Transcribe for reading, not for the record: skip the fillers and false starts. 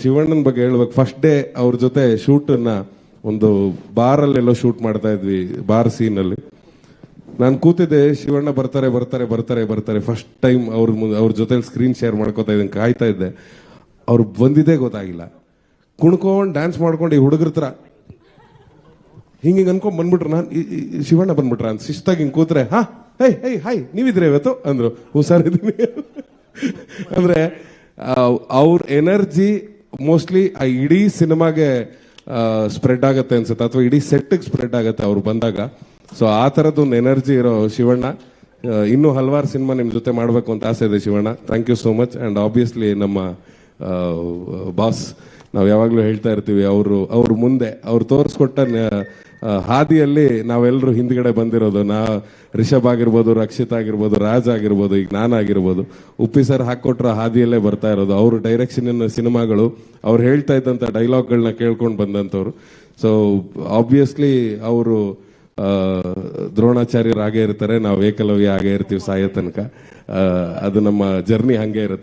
ಶಿವಣ್ಣನ ಬಗ್ಗೆ ಹೇಳ್ಬೇಕು. First day ಅವ್ರ ಜೊತೆ ಶೂಟನ್ನ ಒಂದು ಬಾರಲ್ಲೆಲ್ಲೋ ಶೂಟ್ ಮಾಡ್ತಾ ಇದ್ವಿ, ಬಾರ್ ಸೀನ್ ಅಲ್ಲಿ. ನಾನು ಕೂತಿದ್ದೆ, ಶಿವಣ್ಣ ಬರ್ತಾರೆ ಬರ್ತಾರೆ ಬರ್ತಾರೆ ಬರ್ತಾರೆ ಫಸ್ಟ್ ಟೈಮ್ ಅವ್ರ ಜೊತೆ ಸ್ಕ್ರೀನ್ ಶೇರ್ ಮಾಡ್ಕೋತಾ ಇದ್ದೀನಿ, ಕಾಯ್ತಾ ಇದ್ದೆ. ಅವ್ರು ಬಂದಿದ್ದೇ ಗೊತ್ತಾಗಿಲ್ಲ. ಕುಣ್ಕೊಂಡು ಡ್ಯಾನ್ಸ್ ಮಾಡ್ಕೊಂಡು ಈ ಹುಡುಗರ ಹತ್ರ ಹಿಂಗೆ ಅನ್ಕೊಂಡ್ ಬಂದ್ಬಿಟ್ರು. ನಾನು ಶಿವಣ್ಣ ಬಂದ್ಬಿಟ್ರ ಅಂತ ಶಿಸ್ತಾಗಿ ಹಿಂಗೆ ಕೂತ್ರೆ, ಹಾ ಹೇ ಹೇ ಹಾಯ್ ನೀವಿದ್ರೆ ಇವತ್ತು ಅಂದ್ರು. ಹುಷಾರಿದ್ದೀನಿ ಅಂದ್ರೆ ಅವ್ರ ಎನರ್ಜಿ ಮೋಸ್ಟ್ಲಿ ಆ ಇಡೀ ಸಿನಿಮಾಗೆ ಸ್ಪ್ರೆಡ್ ಆಗತ್ತೆ ಅನ್ಸುತ್ತೆ, ಅಥವಾ ಇಡೀ ಸೆಟ್ಗೆ ಸ್ಪ್ರೆಡ್ ಆಗತ್ತೆ ಅವ್ರು ಬಂದಾಗ. ಸೊ ಆ ಥರದ್ದೊಂದು ಎನರ್ಜಿ ಇರೋ ಶಿವಣ್ಣ. ಇನ್ನೂ ಹಲವಾರು ಸಿನಿಮಾ ನಿಮ್ಮ ಜೊತೆ ಮಾಡಬೇಕು ಅಂತ ಆಸೆ ಇದೆ Shivanna. Thank you so much. And obviously ನಮ್ಮ ಬಾಸ್, ನಾವು ಯಾವಾಗಲೂ ಹೇಳ್ತಾ ಇರ್ತೀವಿ, ಅವರು ಮುಂದೆ ಅವ್ರು ತೋರಿಸ್ಕೊಟ್ಟ ಹಾದಿಯಲ್ಲಿ ನಾವೆಲ್ಲರೂ ಹಿಂದ್ಗಡೆ ಬಂದಿರೋದು. ರಿಷಬ್ ಆಗಿರ್ಬೋದು, ರಕ್ಷಿತ್ ಆಗಿರ್ಬೋದು, ರಾಜ್ ಆಗಿರ್ಬೋದು, ಈಗ ನಾನಾಗಿರ್ಬೋದು, ಉಪ್ಪಿ ಸರ್ ಹಾಕೊಟ್ರ ಹಾದಿಯಲ್ಲೇ ಬರ್ತಾ ಇರೋದು. ಅವ್ರ ಡೈರೆಕ್ಷನ್ ಸಿನಿಮಾಗಳು, ಅವ್ರು ಹೇಳ್ತಾ ಇದ್ದಂಥ ಡೈಲಾಗ್ಗಳನ್ನ ಕೇಳ್ಕೊಂಡು ಬಂದಂಥವ್ರು. ಸೊ ಆಬ್ವಿಯಸ್ಲಿ ಅವರು ದ್ರೋಣಾಚಾರ್ಯರು ಆಗೇ ಇರ್ತಾರೆ, ನಾವು ಏಕಲವ್ಯ ಆಗೇ ಇರ್ತೀವಿ ಸಾಯೋ ತನಕ. ಅದು ನಮ್ಮ ಜರ್ನಿ ಹಂಗೆ ಇರುತ್ತೆ.